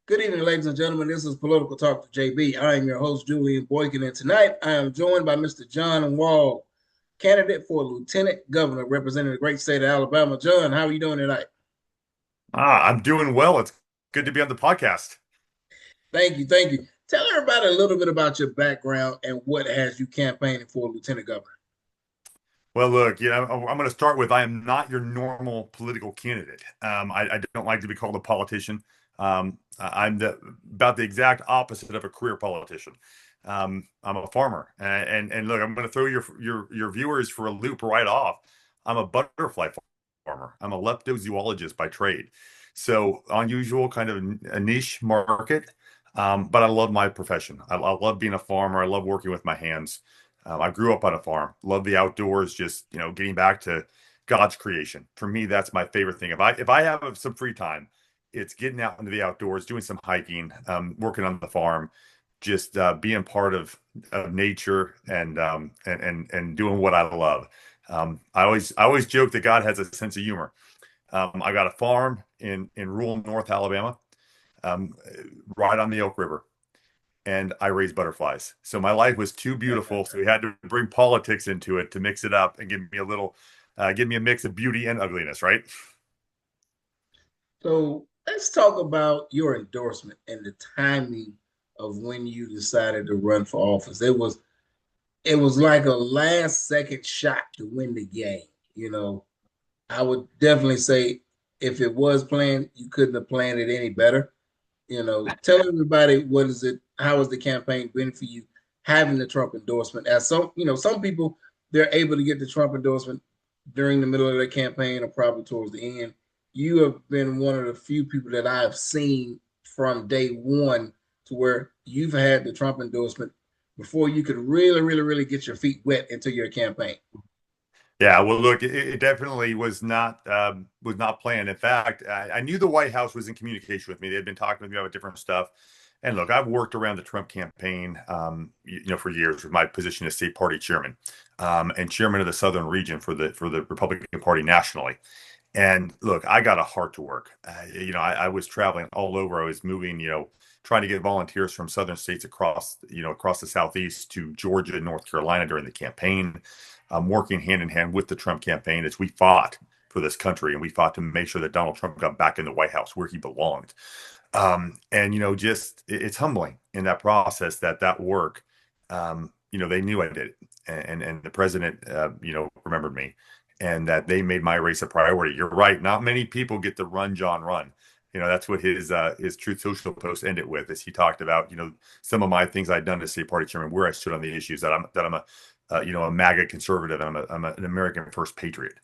Good evening, ladies and gentlemen. This is Political Talk to JB. I am your host, Julian Boykin, and tonight I am joined by Mr. John Wahl, candidate for Lieutenant Governor representing the great state of Alabama. John, how are you doing tonight? I'm doing well. It's good to be on the podcast. Thank you. Thank you. Tell everybody a little bit about your background and what has you campaigning for Lieutenant Governor. Well, look, I'm going to start with I am not your normal political candidate. I don't like to be called a politician. I'm about the exact opposite of a career politician. I'm a farmer, and look, I'm going to throw your viewers for a loop right off. I'm a butterfly farmer. I'm a leptozoologist by trade, so unusual kind of a niche market. But I love my profession. I love being a farmer. I love working with my hands. I grew up on a farm, love the outdoors, just, getting back to God's creation. For me, that's my favorite thing. If I have some free time, it's getting out into the outdoors, doing some hiking, working on the farm, just being part of nature and doing what I love. I always joke that God has a sense of humor. I got a farm in rural North Alabama, um, right on the Elk River, and I raise butterflies. So my life was too beautiful, so we had to bring politics into it to mix it up and give me a mix of beauty and ugliness, right? So let's talk about your endorsement and the timing of when you decided to run for office. It was like a last second shot to win the game. You know, I would definitely say if it was planned, you couldn't have planned it any better. Tell everybody what is it, how has the campaign been for you having the Trump endorsement? As some people they're able to get the Trump endorsement during the middle of their campaign or probably towards the end. You have been one of the few people that I've seen from day one to where you've had the Trump endorsement before you could really, really, really get your feet wet into your campaign. Yeah, well, look, it definitely was not planned. In fact, I knew the White House was in communication with me. They had been talking with me about different stuff. And look, I've worked around the Trump campaign, for years with my position as state party chairman, and chairman of the Southern region for the Republican Party nationally. And look, I got a heart to work. I was traveling all over. I was moving, trying to get volunteers from southern states across the southeast to Georgia and North Carolina during the campaign. Working hand in hand with the Trump campaign as we fought for this country and we fought to make sure that Donald Trump got back in the White House where he belonged. And just it's humbling in that process that work. They knew I did it, and the president, remembered me, and that they made my race a priority. You're right. Not many people get to run John run. That's what his Truth Social post ended with, as he talked about, some of my things I'd done as state party chairman, where I stood on the issues that I'm a MAGA conservative, and I'm an American first patriot.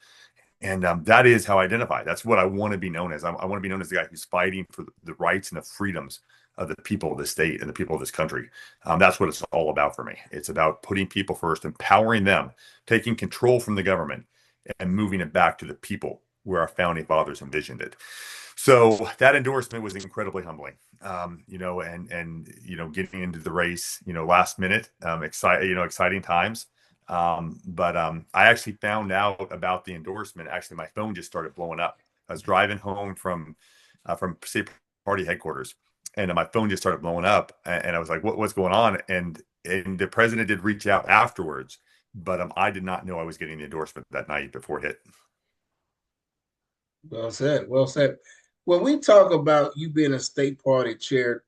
And that is how I identify. That's what I want to be known as. I want to be known as the guy who's fighting for the rights and the freedoms of the people of the state and the people of this country. That's what it's all about for me. It's about putting people first, empowering them, taking control from the government, and moving it back to the people where our founding fathers envisioned it. So that endorsement was incredibly humbling. Getting into the race, last minute, exciting times. But I actually found out about the endorsement. Actually, my phone just started blowing up. I was driving home from state party headquarters, and my phone just started blowing up. And I was like, "What's going on?" And the president did reach out afterwards, but I did not know I was getting the endorsement that night before it hit. Well said. Well said. When we talk about you being a state party chair,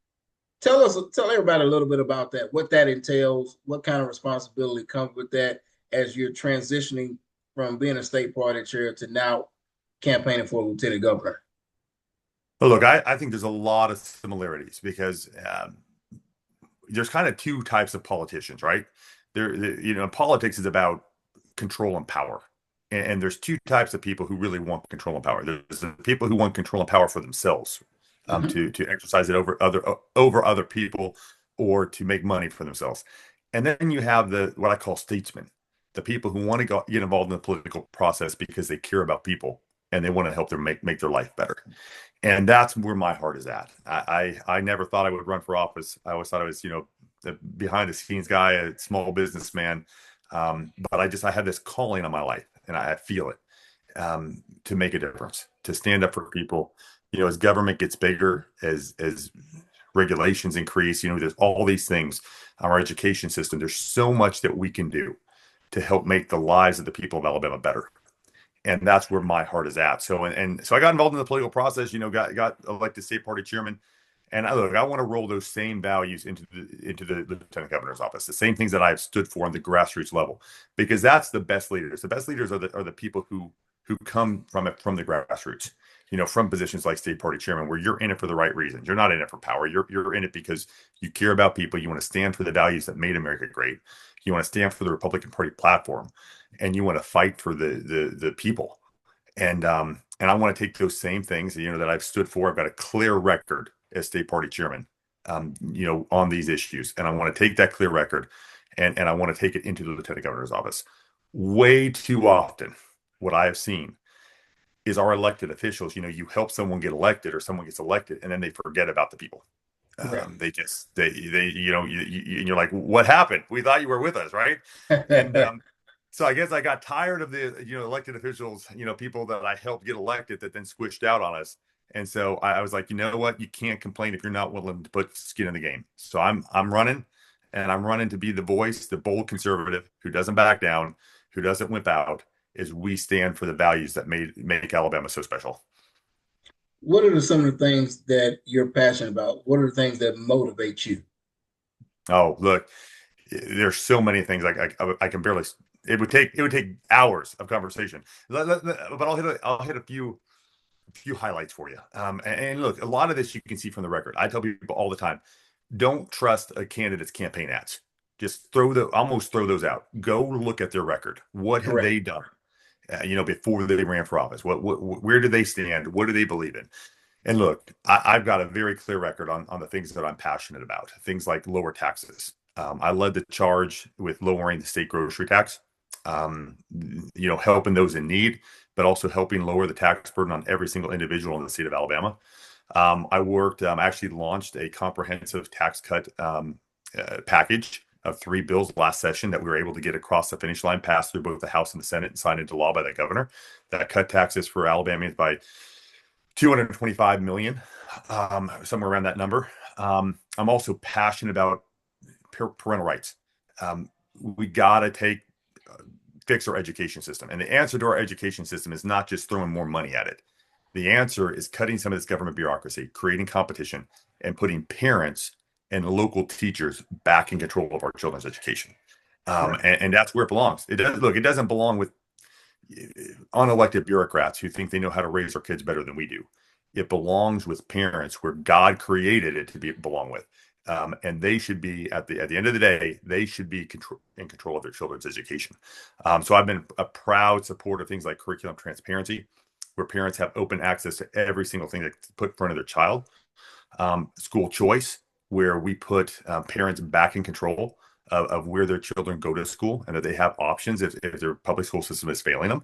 tell everybody a little bit about that, what that entails, what kind of responsibility comes with that as you're transitioning from being a state party chair to now campaigning for lieutenant governor. But look, I think there's a lot of similarities because there's kind of two types of politicians, right? Politics is about control and power. And there's two types of people who really want control and power. There's the people who want control and power for themselves, Mm-hmm. to exercise it over other people or to make money for themselves. And then you have the what I call statesmen, the people who want to get involved in the political process because they care about people and they want to help them make their life better. And that's where my heart is at. I never thought I would run for office. I always thought I was, a behind the scenes guy, a small businessman. But I have this calling on my life, and I feel it, to make a difference, to stand up for people, as government gets bigger, as regulations increase, there's all these things. Our education system, there's so much that we can do to help make the lives of the people of Alabama better. And that's where my heart is at. So I got involved in the political process, got elected state party chairman. And I want to roll those same values into the lieutenant governor's office, the same things that I've stood for on the grassroots level, because that's the best leaders. The best leaders are the people who come from the grassroots, from positions like state party chairman, where you're in it for the right reasons. You're not in it for power. You're in it because you care about people. You want to stand for the values that made America great. You want to stand for the Republican Party platform, and you want to fight for the people. And I want to take those same things, that I've stood for. I've got a clear record as state party chairman, on these issues, and I want to take that clear record, and I want to take it into the lieutenant governor's office. Way too often, what I have seen is our elected officials. You help someone get elected, or someone gets elected, and then they forget about the people. Correct. You're like, what happened? We thought you were with us, right? And so I guess I got tired of the elected officials, people that I helped get elected that then switched out on us. And so I was like, you know what? You can't complain if you're not willing to put skin in the game. So I'm running, and I'm running to be the voice, the bold conservative who doesn't back down, who doesn't wimp out, as we stand for the values that make Alabama so special. What are some of the things that you're passionate about? What are the things that motivate you? Oh, look, there's so many things I can barely. It would take hours of conversation. But I'll hit a few highlights for you. And look, a lot of this you can see from the record. I tell people all the time, don't trust a candidate's campaign ads. Just almost throw those out. Go look at their record. What have Correct. they done? Before they ran for office, where do they stand? What do they believe in? And look, I've got a very clear record on the things that I'm passionate about. Things like lower taxes. I led the charge with lowering the state grocery tax. Helping those in need, but also helping lower the tax burden on every single individual in the state of Alabama. I actually launched a comprehensive tax cut package of 3 bills last session that we were able to get across the finish line, passed through both the House and the Senate, and signed into law by the governor, that cut taxes for Alabamians by 225 million, somewhere around that number. I'm also passionate about parental rights. We got to fix our education system. And the answer to our education system is not just throwing more money at it. The answer is cutting some of this government bureaucracy, creating competition, and putting parents and local teachers back in control of our children's education. Correct. And that's where it belongs. It doesn't belong with unelected bureaucrats who think they know how to raise our kids better than we do. It belongs with parents where God created it to belong with. And they should be at the end of the day, they should be in control of their children's education. So I've been a proud supporter of things like curriculum transparency, where parents have open access to every single thing that's put in front of their child. School choice, where we put parents back in control of where their children go to school, and that they have options if their public school system is failing them.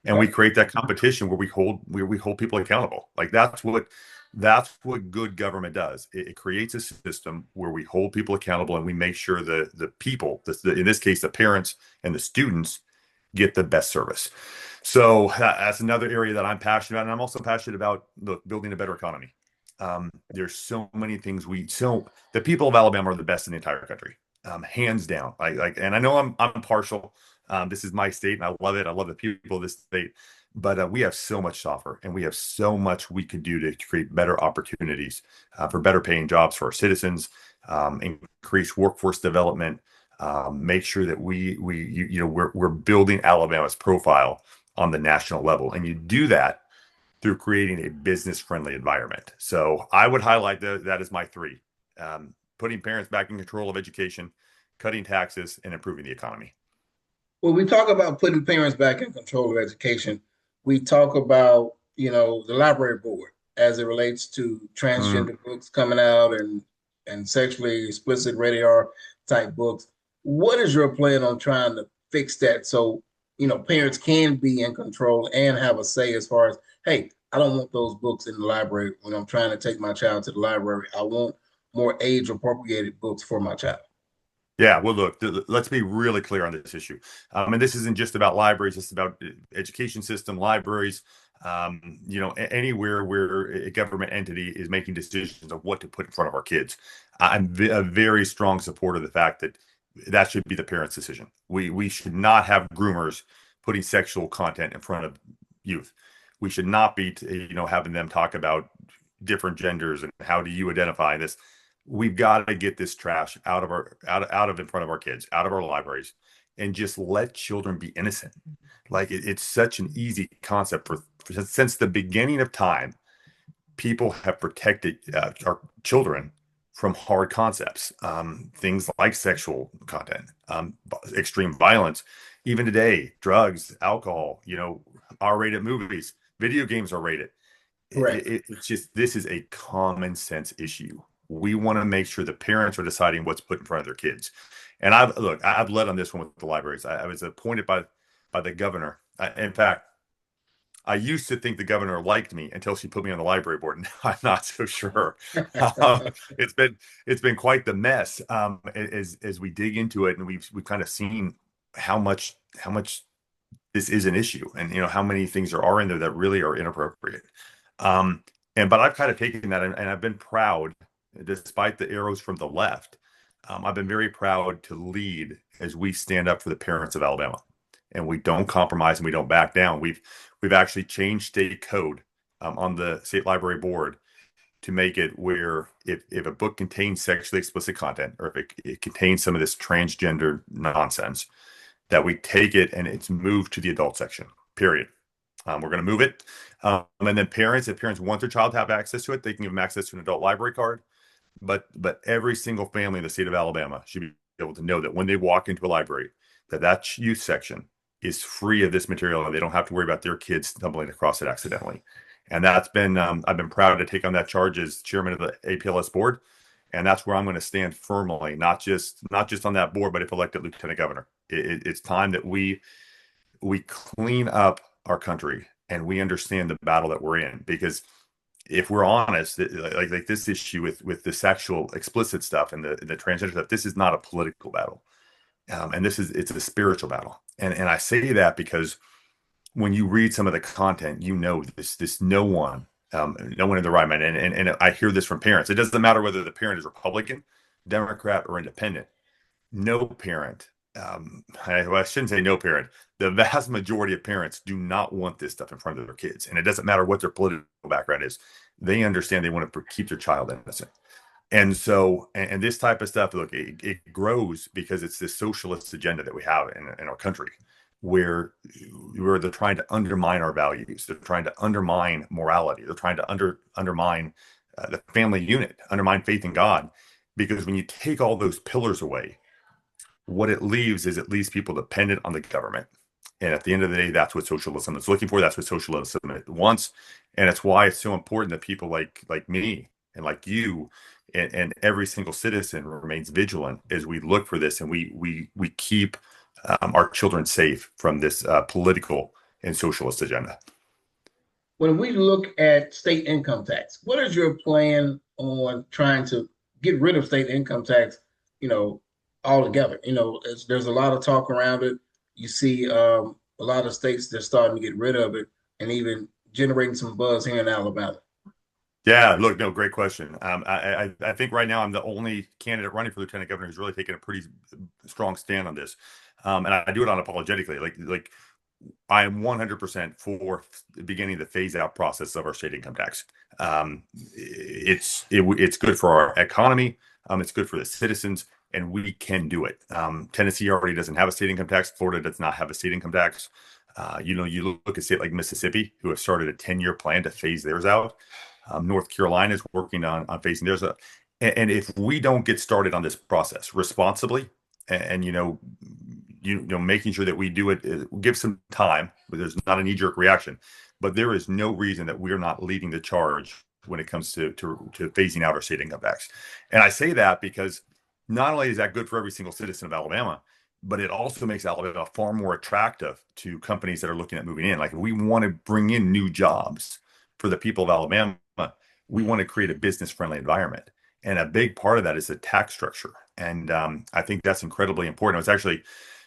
And we Right. create that competition where we hold people accountable. Like that's what good government does. It creates a system where we hold people accountable, and we make sure the people, in this case, the parents and the students, get the best service. So that's another area that I'm passionate about. And I'm also passionate about building a better economy. There's so many things the people of Alabama are the best in the entire country, hands down. And I know I'm partial. This is my state, and I love it. I love the people of this state. But we have so much to offer, and we have so much we could do to create better opportunities for better paying jobs for our citizens, increase workforce development, make sure that we're building Alabama's profile on the national level, and you do that through creating a business-friendly environment. So I would highlight that as my three: putting parents back in control of education, cutting taxes, and improving the economy. When we talk about putting parents back in control of education, we talk about, the library board as it relates to Mm. transgender books coming out and sexually explicit rated R type books. What is your plan on trying to fix that so, parents can be in control and have a say as far as, hey, I don't want those books in the library when I'm trying to take my child to the library. I want more age appropriated books for my child. Yeah, well, look, let's be really clear on this issue. And this isn't just about libraries; it's about education system, libraries. Anywhere where a government entity is making decisions of what to put in front of our kids. I'm a very strong supporter of the fact that that should be the parents' decision. We should not have groomers putting sexual content in front of youth. We should not be, having them talk about different genders and how do you identify this. We've got to get this trash out of in front of our kids, out of our libraries, and just let children be innocent. Like it's such an easy concept since the beginning of time. People have protected our children from hard concepts, things like sexual content, extreme violence, even today, drugs, alcohol, R-rated movies, video games are rated. Correct. It's just, this is a common sense issue. We want to make sure the parents are deciding what's put in front of their kids. And I've led on this one with the libraries. I was appointed by the governor. In fact, I used to think the governor liked me until she put me on the library board. Now I'm not so sure. Um, it's been quite the mess, as we dig into it, and we've kind of seen how much this is an issue, and how many things there are in there that really are inappropriate. Um, but I've kind of taken that, and I've been proud, despite the arrows from the left. I've been very proud to lead as we stand up for the parents of Alabama, and we don't compromise and we don't back down. We've actually changed state code on the state library board to make it where if a book contains sexually explicit content, or if it contains some of this transgender nonsense, that we take it and it's moved to the adult section, period. We're going to move it. And then if parents want their child to have access to it, they can give them access to an adult library card. But every single family in the state of Alabama should be able to know that when they walk into a library, that youth section is free of this material, and they don't have to worry about their kids stumbling across it accidentally. And that's been I've been proud to take on that charge as chairman of the APLS board, and that's where I'm going to stand firmly, not just on that board, but if elected lieutenant governor. It's time that we clean up our country and we understand the battle that we're in. Because if we're honest, like this issue with the sexual explicit stuff and the transgender stuff, this is not a political battle, and it's a spiritual battle. And I say that because when you read some of the content, this no one in the right mind, and I hear this from parents. It doesn't matter whether the parent is Republican, Democrat, or independent. No parent, I shouldn't say no parent. The vast majority of parents do not want this stuff in front of their kids, and it doesn't matter what their political background is. They understand they want to keep their child innocent. And so, and this type of stuff, look, it grows because it's this socialist agenda that we have in our country, where they're trying to undermine our values. They're trying to undermine morality. They're trying to undermine the family unit, undermine faith in God. Because when you take all those pillars away, what it leaves is it leaves people dependent on the government. And at the end of the day, that's what socialism is looking for. That's what socialism wants. And it's why it's so important that people like me and like you and every single citizen remains vigilant as we look for this, and we keep our children safe from this political and socialist agenda. When we look at state income tax, what is your plan on trying to get rid of state income tax, you know, altogether? There's a lot of talk around it. You see a lot of states they're starting to get rid of it, and even generating some buzz here in Alabama. Yeah, look, no, great question. I think right now I'm the only candidate running for lieutenant governor who's really taken a pretty strong stand on this, and I do it unapologetically. Like I am 100% for beginning the phase out process of our state income tax. It's good for our economy. It's good for the citizens, and we can do it. Tennessee already doesn't have a state income tax. Florida does not have a state income tax. You look at a state like Mississippi, who have started a 10-year plan to phase theirs out. North Carolina is working on phasing theirs out. And if we don't get started on this process responsibly, and making sure that we do it, give some time, but there's not a knee-jerk reaction. But there is no reason that we're not leading the charge when it comes to phasing out our state income tax. And I say that because not only is that good for every single citizen of Alabama, but it also makes Alabama far more attractive to companies that are looking at moving in. Like, if we want to bring in new jobs for the people of Alabama, we want to create a business-friendly environment. And a big part of that is the tax structure. And I think that's incredibly important. It was actually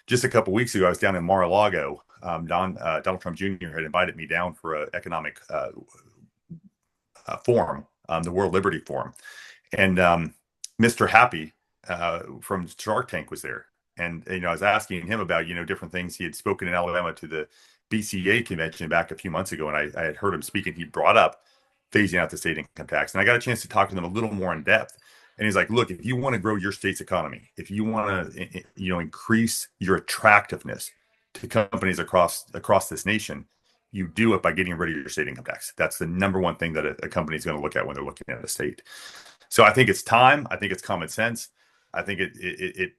just a couple of weeks ago, I was down in Mar-a-Lago Donald Trump Jr. had invited me down for an economic forum, the World Liberty Forum, and Mr. Happy from Shark Tank was there. And I was asking him about different things. He had spoken in Alabama to the BCA convention back a few months ago, and I had heard him speak, and he brought up phasing out the state income tax. And I got a chance to talk to them a little more in depth. And he's like, look, if you want to grow your state's economy, if you want to increase your attractiveness to companies across this nation, you do it by getting rid of your state income tax. That's the number one thing that a company is going to look at when they're looking at a state. So I think it's time. I think it's common sense. I think it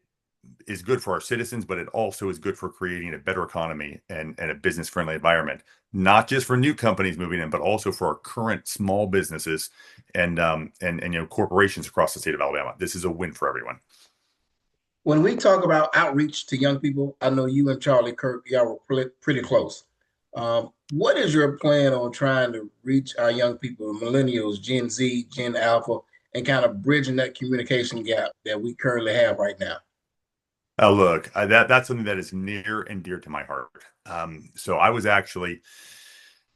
is good for our citizens, but it also is good for creating a better economy and a business-friendly environment, not just for new companies moving in, but also for our current small businesses and corporations across the state of Alabama. This is a win for everyone. When we talk about outreach to young people, I know you and Charlie Kirk, y'all were pretty close. What is your plan on trying to reach our young people, millennials, Gen Z, Gen Alpha, and kind of bridging that communication gap that we currently have right now? Look, that's something that is near and dear to my heart. So I was actually,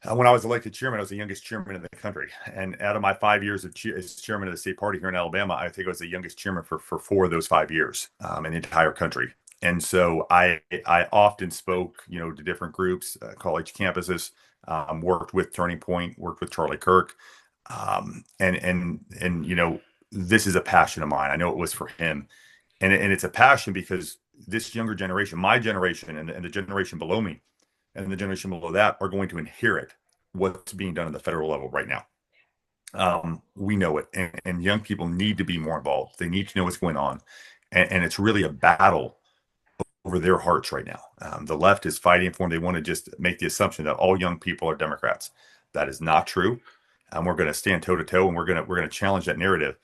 when I was elected chairman, I was the youngest chairman in the country. And out of my 5 years as chairman of the state party here in Alabama, I think I was the youngest chairman for 4 of those 5 years in the entire country. And so I often spoke, to different groups, college campuses, worked with Turning Point, worked with Charlie Kirk, and this is a passion of mine. I know it was for him. And it's a passion because this younger generation, my generation and the generation below me and the generation below that are going to inherit what's being done at the federal level right now. We know it, and young people need to be more involved. They need to know what's going on. And it's really a battle over their hearts right now. The left is fighting for them. They want to just make the assumption that all young people are Democrats. That is not true. We're going to stand toe to toe, and we're going to challenge that narrative.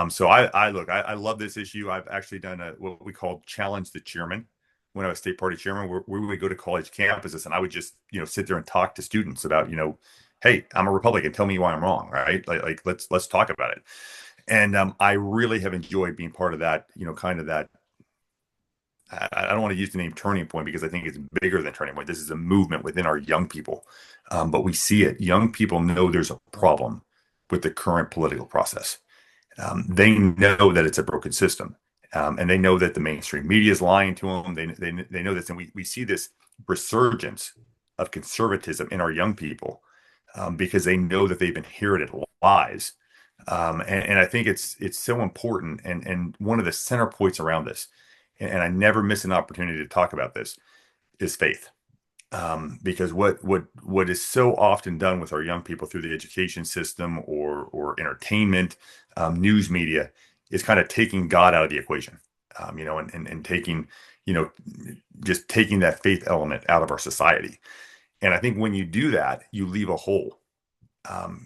So I love this issue. I've actually done what we call challenge the chairman when I was state party chairman, where we would go to college campuses and I would just, sit there and talk to students about, hey, I'm a Republican. Tell me why I'm wrong. Right. Like let's talk about it. And I really have enjoyed being part of that, kind of that. I don't want to use the name Turning Point because I think it's bigger than Turning Point. This is a movement within our young people. But we see it. Young people know there's a problem with the current political process. They know that it's a broken system, and they know that the mainstream media is lying to them. They know this, and we see this resurgence of conservatism in our young people because they know that they've inherited lies, and I think it's so important. And one of the center points around this, and I never miss an opportunity to talk about this, is faith. Because what is so often done with our young people through the education system or entertainment, news media, is kind of taking God out of the equation, and taking, just taking that faith element out of our society. And I think when you do that, you leave a hole,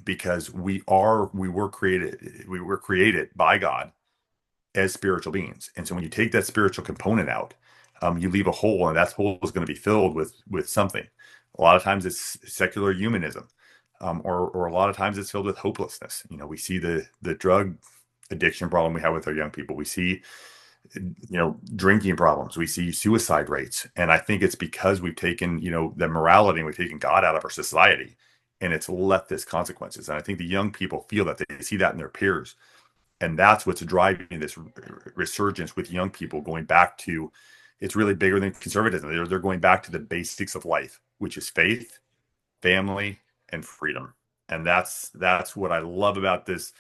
because we were created by God as spiritual beings. And so when you take that spiritual component out, you leave a hole, and that hole is going to be filled with something. A lot of times it's secular humanism, or a lot of times it's filled with hopelessness. We see the drug addiction problem we have with our young people. We see, drinking problems. We see suicide rates. And I think it's because we've taken, the morality, and we've taken God out of our society, and it's left this consequences. And I think the young people feel that, they see that in their peers. And that's what's driving this resurgence with young people going back to, it's really bigger than conservatism. They're going back to the basics of life, which is faith, family, and freedom. And that's what I love about this,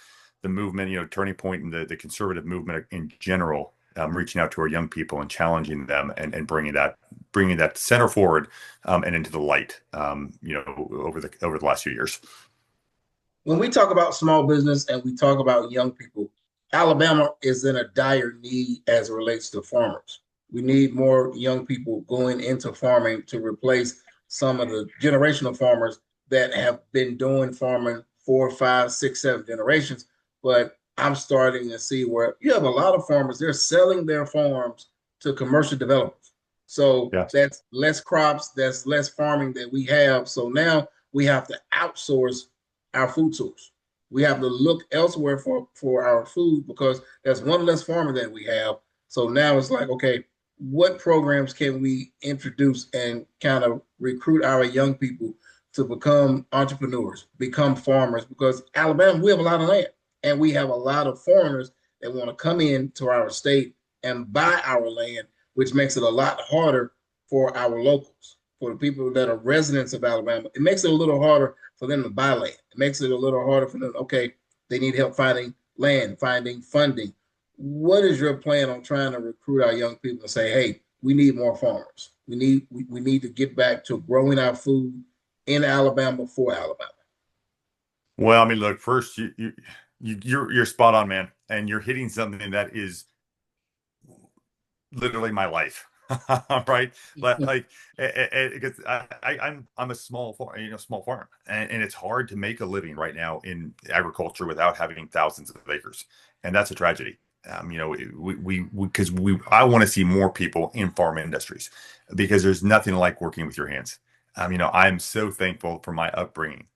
the movement, Turning Point, and the conservative movement in general, reaching out to our young people and challenging them, and bringing that center forward, and into the light, over the last few years. When we talk about small business and we talk about young people, Alabama is in a dire need as it relates to farmers. We need more young people going into farming to replace some of the generational farmers that have been doing farming 4, 5, 6, 7 generations. But I'm starting to see where you have a lot of farmers, they're selling their farms to commercial developers. So Yeah. that's less crops, that's less farming that we have. So now we have to outsource our food source. We have to look elsewhere for our food because there's one less farmer that we have. So now it's like, okay, what programs can we introduce and kind of recruit our young people to become entrepreneurs, become farmers? Because Alabama, we have a lot of land and we have a lot of foreigners that want to come into our state and buy our land, which makes it a lot harder for our locals, for the people that are residents of Alabama. It makes it a little harder for them to buy land. It makes it a little harder for them. Okay, they need help finding land, finding funding. What is your plan on trying to recruit our young people and say, hey, we need more farmers. We need to get back to growing our food in Alabama for Alabama. Well, I mean, look, first you're spot on, man, and you're hitting something that is literally my life. Right, like because I'm a small farm, small farm, and it's hard to make a living right now in agriculture without having thousands of acres, and that's a tragedy. Because I want to see more people in farm industries because there's nothing like working with your hands. I'm so thankful for my upbringing.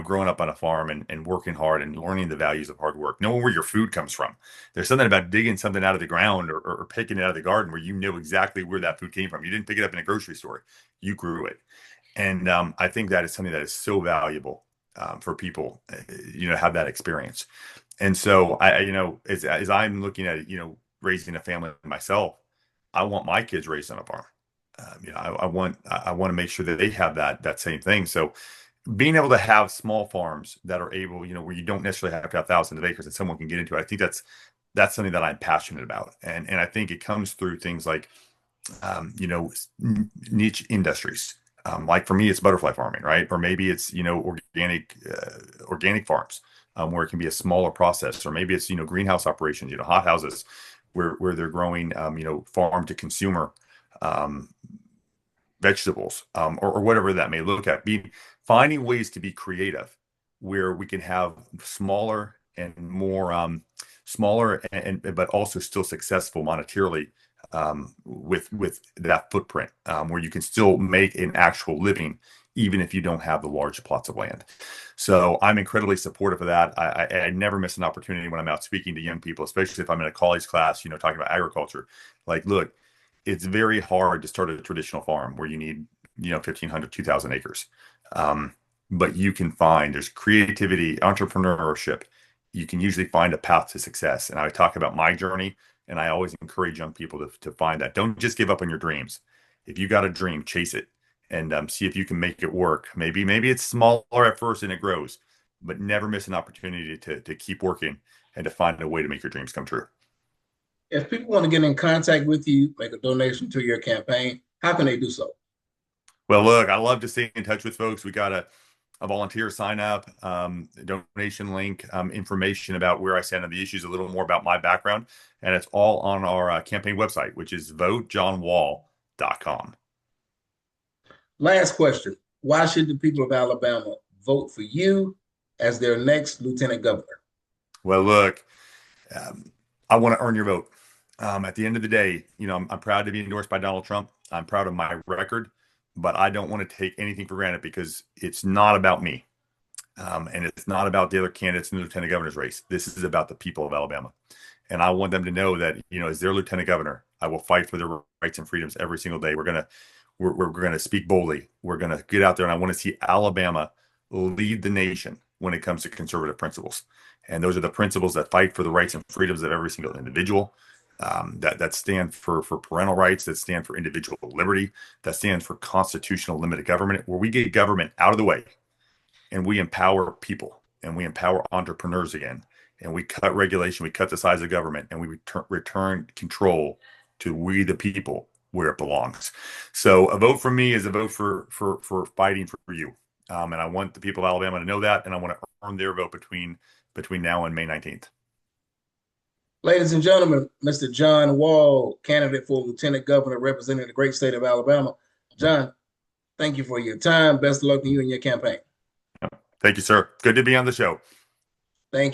Growing up on a farm and working hard and learning the values of hard work, knowing where your food comes from. There's something about digging something out of the ground or picking it out of the garden where you know exactly where that food came from. You didn't pick it up in a grocery store, you grew it. And I think that is something that is so valuable for people, to have that experience. And so as I'm looking at it, raising a family myself, I want my kids raised on a farm. I want to make sure that they have that same thing. So being able to have small farms that are able, where you don't necessarily have to have thousands of acres and someone can get into it. I think that's something that I'm passionate about. And I think it comes through things like, niche industries. Like for me, it's butterfly farming, right? Or maybe it's, organic farms, where it can be a smaller process, or maybe it's, greenhouse operations, hot houses where they're growing, farm to consumer, um, vegetables, or whatever that may look at. Finding ways to be creative where we can have smaller and more smaller and but also still successful monetarily, with that footprint, where you can still make an actual living even if you don't have the large plots of land. So I'm incredibly supportive of that. I never miss an opportunity when I'm out speaking to young people, especially if I'm in a college class, talking about agriculture. Like, look, it's very hard to start a traditional farm where you need, 1,500, 2,000 acres. Um, but you can find there's creativity, entrepreneurship. You can usually find a path to success. And I talk about my journey, and I always encourage young people to find that. Don't just give up on your dreams. If you got a dream, chase it and see if you can make it work. Maybe it's smaller at first and it grows, but never miss an opportunity to keep working and to find a way to make your dreams come true. If people want to get in contact with you, make a donation to your campaign, how can they do so? Well, look, I love to stay in touch with folks. We got a volunteer sign up, donation link, information about where I stand on the issues, a little more about my background, and it's all on our campaign website, which is votejohnwahl.com. Last question. Why should the people of Alabama vote for you as their next lieutenant governor? Well, look, I want to earn your vote. At the end of the day, I'm proud to be endorsed by Donald Trump. I'm proud of my record, but I don't want to take anything for granted because it's not about me. And it's not about the other candidates in the lieutenant governor's race. This is about the people of Alabama. And I want them to know that, as their lieutenant governor, I will fight for their rights and freedoms every single day. We're gonna speak boldly. We're gonna get out there, and I want to see Alabama lead the nation when it comes to conservative principles. And those are the principles that fight for the rights and freedoms of every single individual. That stand for parental rights, that stand for individual liberty, that stands for constitutional limited government, where we get government out of the way and we empower people and we empower entrepreneurs again, and we cut regulation, we cut the size of government, and we return control to we the people where it belongs. So a vote for me is a vote for fighting for you. And I want the people of Alabama to know that, and I want to earn their vote between now and May 19th. Ladies and gentlemen, Mr. John Wahl, candidate for lieutenant governor representing the great state of Alabama. John, thank you for your time. Best of luck to you in your campaign. Thank you, sir. Good to be on the show. Thank you.